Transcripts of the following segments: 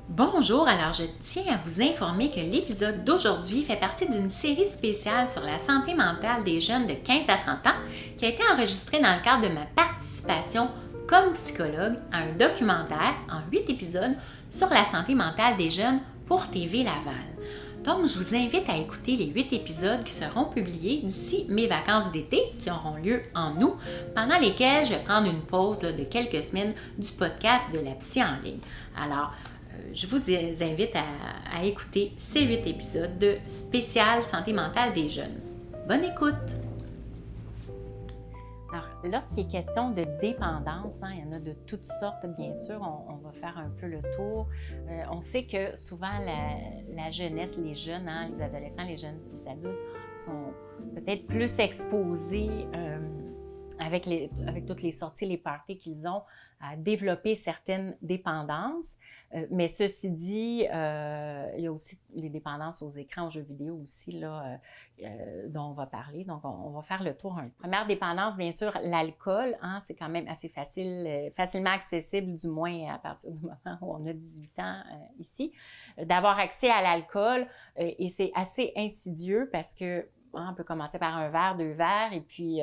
Bonjour, alors je tiens à vous informer que l'épisode d'aujourd'hui fait partie d'une série spéciale sur la santé mentale des jeunes de 15 à 30 ans qui a été enregistrée dans le cadre de ma participation comme psychologue à un documentaire en 8 épisodes sur la santé mentale des jeunes pour TV Laval. Donc, je vous invite à écouter les 8 épisodes qui seront publiés d'ici mes vacances d'été qui auront lieu en août, pendant lesquelles je vais prendre une pause de quelques semaines du podcast de la psy en ligne. Alors, je vous invite à écouter ces 8 épisodes de spécial santé mentale des jeunes. Bonne écoute! Alors, lorsqu'il est question de dépendance, il y en a de toutes sortes, bien sûr, on va faire un peu le tour. On sait que souvent la jeunesse, les jeunes, les adolescents, les jeunes, les adultes sont peut-être plus exposés avec toutes les sorties, les parties qu'ils ont, à développer certaines dépendances. Mais ceci dit, il y a aussi les dépendances aux écrans, aux jeux vidéo aussi, là, dont on va parler. Donc, on va faire le tour. Première dépendance, bien sûr, l'alcool. C'est quand même assez facile, facilement accessible, du moins à partir du moment où on a 18 ans ici, d'avoir accès à l'alcool. Et c'est assez insidieux parce que on peut commencer par un verre, 2 verres, et puis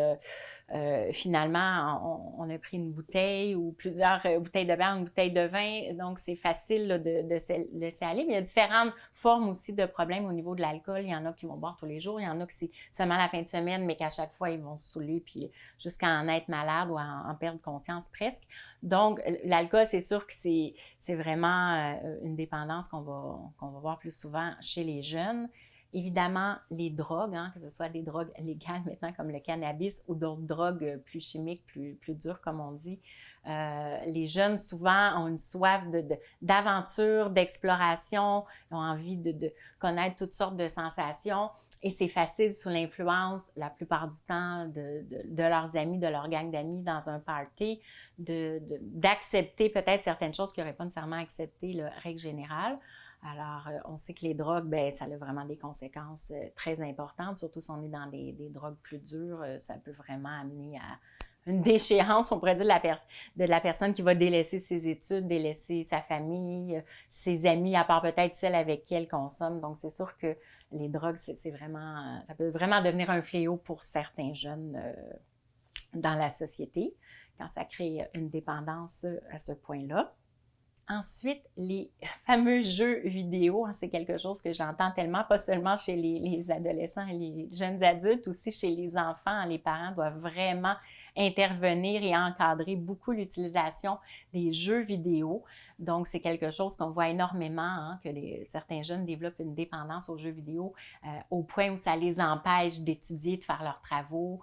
finalement, on a pris une bouteille ou plusieurs bouteilles de verre, une bouteille de vin, donc c'est facile là, de se laisser aller. Mais il y a différentes formes aussi de problèmes au niveau de l'alcool. Il y en a qui vont boire tous les jours, il y en a que c'est seulement la fin de semaine, mais qu'à chaque fois, ils vont se saouler, puis jusqu'à en être malade ou en perdre conscience presque. Donc, l'alcool, c'est sûr que c'est vraiment une dépendance qu'on va voir plus souvent chez les jeunes. Évidemment, les drogues, que ce soit des drogues légales maintenant comme le cannabis ou d'autres drogues plus chimiques, plus dures comme on dit. Les jeunes souvent ont une soif d'aventure, d'exploration, ont envie de connaître toutes sortes de sensations et c'est facile sous l'influence, la plupart du temps, de leurs amis, de leur gang d'amis dans un party, d'accepter peut-être certaines choses qu'ils n'auraient pas nécessairement acceptées, la règle générale. Alors, on sait que les drogues, ça a vraiment des conséquences très importantes, surtout si on est dans des drogues plus dures, ça peut vraiment amener à une déchéance, on pourrait dire, de la personne qui va délaisser ses études, délaisser sa famille, ses amis, à part peut-être celle avec qui elle consomme. Donc, c'est sûr que les drogues, c'est vraiment, ça peut vraiment devenir un fléau pour certains jeunes dans la société, quand ça crée une dépendance à ce point-là. Ensuite, les fameux jeux vidéo, c'est quelque chose que j'entends tellement, pas seulement chez les adolescents et les jeunes adultes, aussi chez les enfants. Les parents doivent vraiment intervenir et encadrer beaucoup l'utilisation des jeux vidéo. Donc, c'est quelque chose qu'on voit énormément, que certains jeunes développent une dépendance aux jeux vidéo au point où ça les empêche d'étudier, de faire leurs travaux,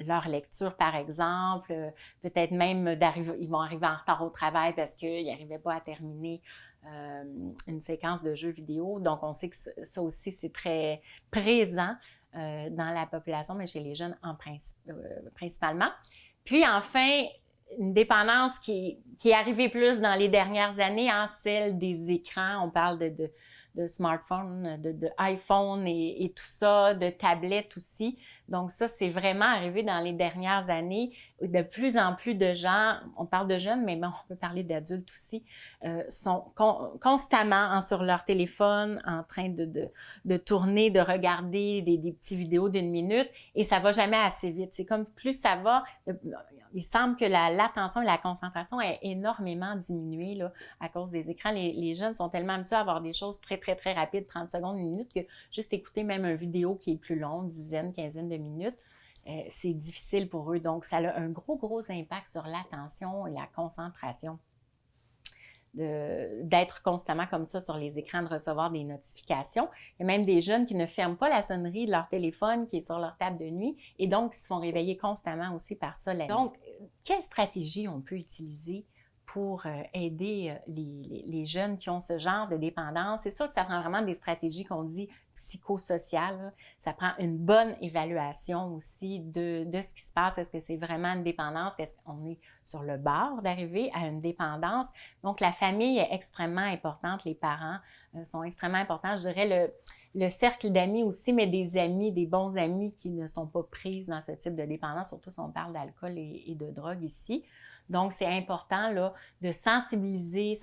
leur lecture, par exemple. Peut-être même ils vont arriver en retard au travail parce qu'ils n'arrivaient pas à terminer une séquence de jeux vidéo. Donc, on sait que ça aussi, c'est très présent dans la population, mais chez les jeunes principalement. Puis, enfin, une dépendance qui est arrivée plus dans les dernières années, celle des écrans. On parle de smartphones, de iPhone et tout ça, de tablettes aussi. Donc ça, c'est vraiment arrivé dans les dernières années. De plus en plus de gens, on parle de jeunes, mais on peut parler d'adultes aussi, sont constamment sur leur téléphone en train de tourner, de regarder des petites vidéos d'1 minute et ça va jamais assez vite. C'est comme plus ça va, il semble que l'attention et la concentration est énormément diminuée là, à cause des écrans. Les jeunes sont tellement habitués à avoir des choses très, très, très rapides, 30 secondes, 1 minute, que juste écouter même une vidéo qui est plus longue, dizaine, quinzaine de minutes, c'est difficile pour eux. Donc, ça a un gros, gros impact sur l'attention et la concentration. D'être constamment comme ça sur les écrans, de recevoir des notifications. Il y a même des jeunes qui ne ferment pas la sonnerie de leur téléphone qui est sur leur table de nuit et donc qui se font réveiller constamment aussi par ça la nuit. Donc, quelle stratégie on peut utiliser pour aider les jeunes qui ont ce genre de dépendance? C'est sûr que ça prend vraiment des stratégies qu'on dit psychosociales. Ça prend une bonne évaluation aussi de ce qui se passe. Est-ce que c'est vraiment une dépendance? Est-ce qu'on est sur le bord d'arriver à une dépendance? Donc, la famille est extrêmement importante. Les parents sont extrêmement importants. Je dirais le cercle d'amis aussi, mais des amis, des bons amis qui ne sont pas prises dans ce type de dépendance, surtout si on parle d'alcool et de drogue ici. Donc, c'est important là, de sensibiliser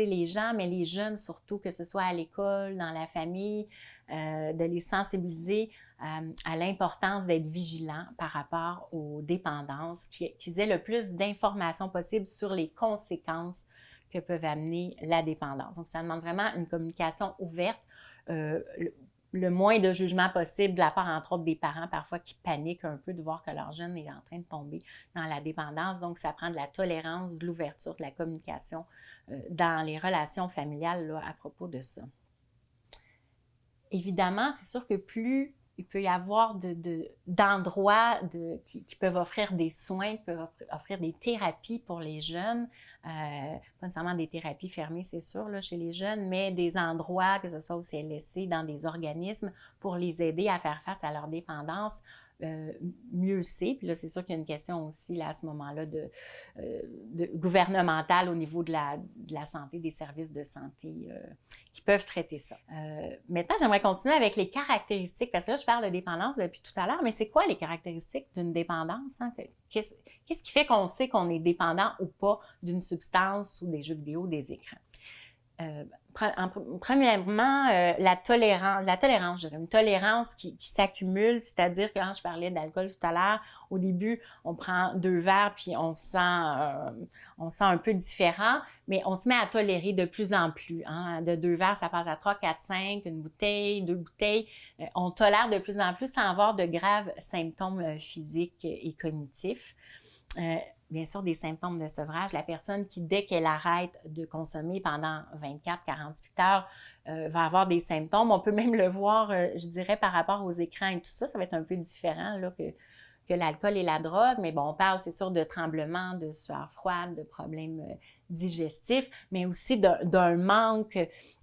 les gens, mais les jeunes surtout, que ce soit à l'école, dans la famille, de les sensibiliser à l'importance d'être vigilants par rapport aux dépendances, qu'ils aient le plus d'informations possible sur les conséquences que peuvent amener la dépendance. Donc, ça demande vraiment une communication ouverte, le moins de jugement possible de la part, entre autres, des parents parfois qui paniquent un peu de voir que leur jeune est en train de tomber dans la dépendance. Donc, ça prend de la tolérance, de l'ouverture, de la communication dans les relations familiales là, à propos de ça. Évidemment, c'est sûr que plus il peut y avoir d'endroits qui peuvent offrir des soins, qui peuvent offrir des thérapies pour les jeunes, pas nécessairement des thérapies fermées, c'est sûr, là, chez les jeunes, mais des endroits, que ce soit au CLSC, dans des organismes, pour les aider à faire face à leur dépendance. Mieux c'est. Puis là, c'est sûr qu'il y a une question aussi là, à ce moment-là gouvernementale au niveau de la santé, des services de santé qui peuvent traiter ça. Maintenant, j'aimerais continuer avec les caractéristiques, parce que là, je parle de dépendance depuis tout à l'heure, mais c'est quoi les caractéristiques d'une dépendance? Hein? Qu'est-ce qui fait qu'on sait qu'on est dépendant ou pas d'une substance ou des jeux vidéo, des écrans? Premièrement, la tolérance, je dirais, une tolérance qui s'accumule, c'est-à-dire que quand je parlais d'alcool tout à l'heure, au début, on prend 2 verres puis on se sent un peu différent, mais on se met à tolérer de plus en plus. Hein. De 2 verres, ça passe à 3, 4, 5, une bouteille, 2 bouteilles. On tolère de plus en plus sans avoir de graves symptômes physiques et cognitifs. Bien sûr, des symptômes de sevrage. La personne qui, dès qu'elle arrête de consommer pendant 24-48 heures, va avoir des symptômes. On peut même le voir, je dirais, par rapport aux écrans et tout ça. Ça va être un peu différent là, que l'alcool et la drogue. Mais bon, on parle, c'est sûr, de tremblements, de sueur froide, de problèmes digestifs, mais aussi d'un manque.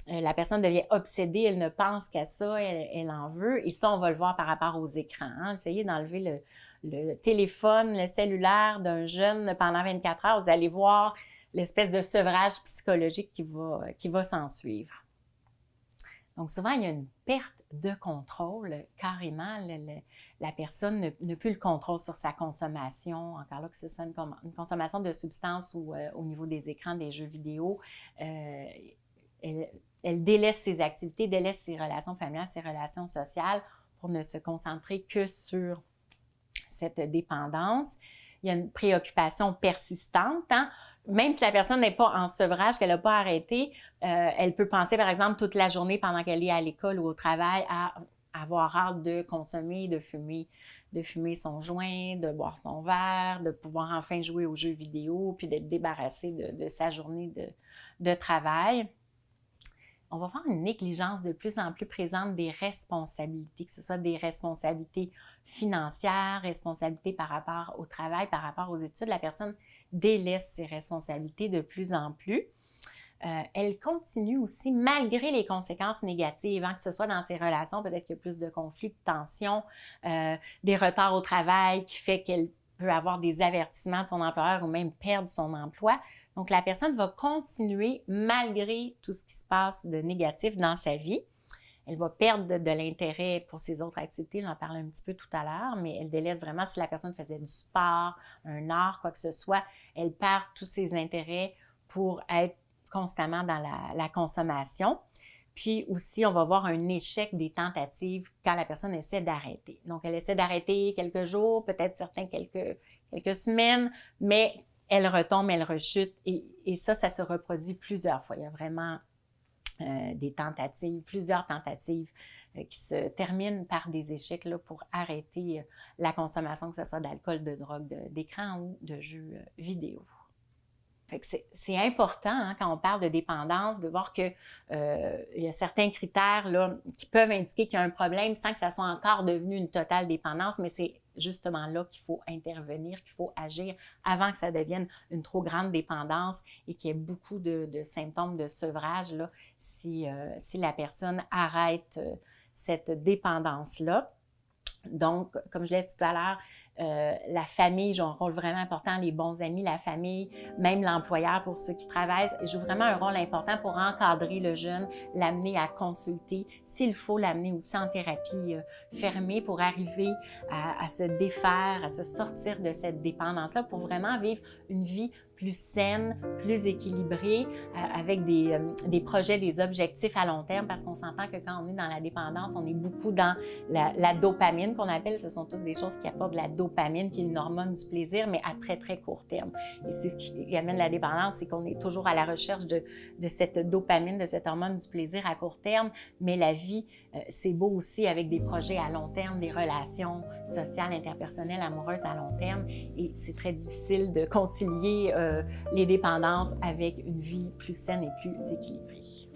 La personne devient obsédée, elle ne pense qu'à ça, elle en veut. Et ça, on va le voir par rapport aux écrans. Hein. Essayez d'enlever le téléphone, le cellulaire d'un jeune pendant 24 heures, vous allez voir l'espèce de sevrage psychologique qui va s'en suivre. Donc souvent, il y a une perte de contrôle, carrément. La personne n'a plus le contrôle sur sa consommation, encore là que ce soit une consommation de substances ou au niveau des écrans, des jeux vidéo. Elle délaisse ses activités, délaisse ses relations familiales, ses relations sociales pour ne se concentrer que sur cette dépendance. Il y a une préoccupation persistante. Hein? Même si la personne n'est pas en sevrage, qu'elle n'a pas arrêté, elle peut penser, par exemple, toute la journée pendant qu'elle est à l'école ou au travail à avoir hâte de consommer, de fumer son joint, de boire son verre, de pouvoir enfin jouer aux jeux vidéo, puis d'être débarrassée de sa journée de travail. On va voir une négligence de plus en plus présente des responsabilités, que ce soit des responsabilités financières, responsabilités par rapport au travail, par rapport aux études. La personne délaisse ses responsabilités de plus en plus. Elle continue aussi, malgré les conséquences négatives, hein, que ce soit dans ses relations, peut-être qu'il y a plus de conflits, de tensions, des retards au travail qui fait qu'elle peut avoir des avertissements de son employeur ou même perdre son emploi. Donc, la personne va continuer malgré tout ce qui se passe de négatif dans sa vie. Elle va perdre de l'intérêt pour ses autres activités, j'en parlais un petit peu tout à l'heure, mais elle délaisse vraiment, si la personne faisait du sport, un art, quoi que ce soit, elle perd tous ses intérêts pour être constamment dans la consommation. Puis aussi, on va voir un échec des tentatives quand la personne essaie d'arrêter. Donc, elle essaie d'arrêter quelques jours, peut-être certains quelques semaines, mais elle retombe, elle rechute et ça se reproduit plusieurs fois. Il y a vraiment plusieurs tentatives qui se terminent par des échecs là, pour arrêter la consommation, que ce soit d'alcool, de drogue, d'écran ou de jeux vidéo. Fait que c'est important hein, quand on parle de dépendance de voir qu'il y a certains critères là, qui peuvent indiquer qu'il y a un problème sans que ça soit encore devenu une totale dépendance, mais c'est justement là qu'il faut intervenir, qu'il faut agir avant que ça devienne une trop grande dépendance et qu'il y ait beaucoup de symptômes de sevrage là, si la personne arrête cette dépendance-là. Donc, comme je l'ai dit tout à l'heure, la famille joue un rôle vraiment important, les bons amis, la famille, même l'employeur pour ceux qui travaillent, joue vraiment un rôle important pour encadrer le jeune, l'amener à consulter, s'il faut l'amener aussi en thérapie fermée pour arriver à se défaire, à se sortir de cette dépendance-là, pour vraiment vivre une vie plus saine, plus équilibrée, avec des projets, des objectifs à long terme, parce qu'on s'entend que quand on est dans la dépendance, on est beaucoup dans la dopamine qu'on appelle. Ce sont tous des choses qui apportent de la dopamine, qui est une hormone du plaisir, mais à très, très court terme. Et c'est ce qui amène la dépendance, c'est qu'on est toujours à la recherche de cette dopamine, de cette hormone du plaisir à court terme, mais la vie, c'est beau aussi avec des projets à long terme, des relations sociales, interpersonnelles, amoureuses à long terme, et c'est très difficile de concilier les dépendances avec une vie plus saine et plus équilibrée.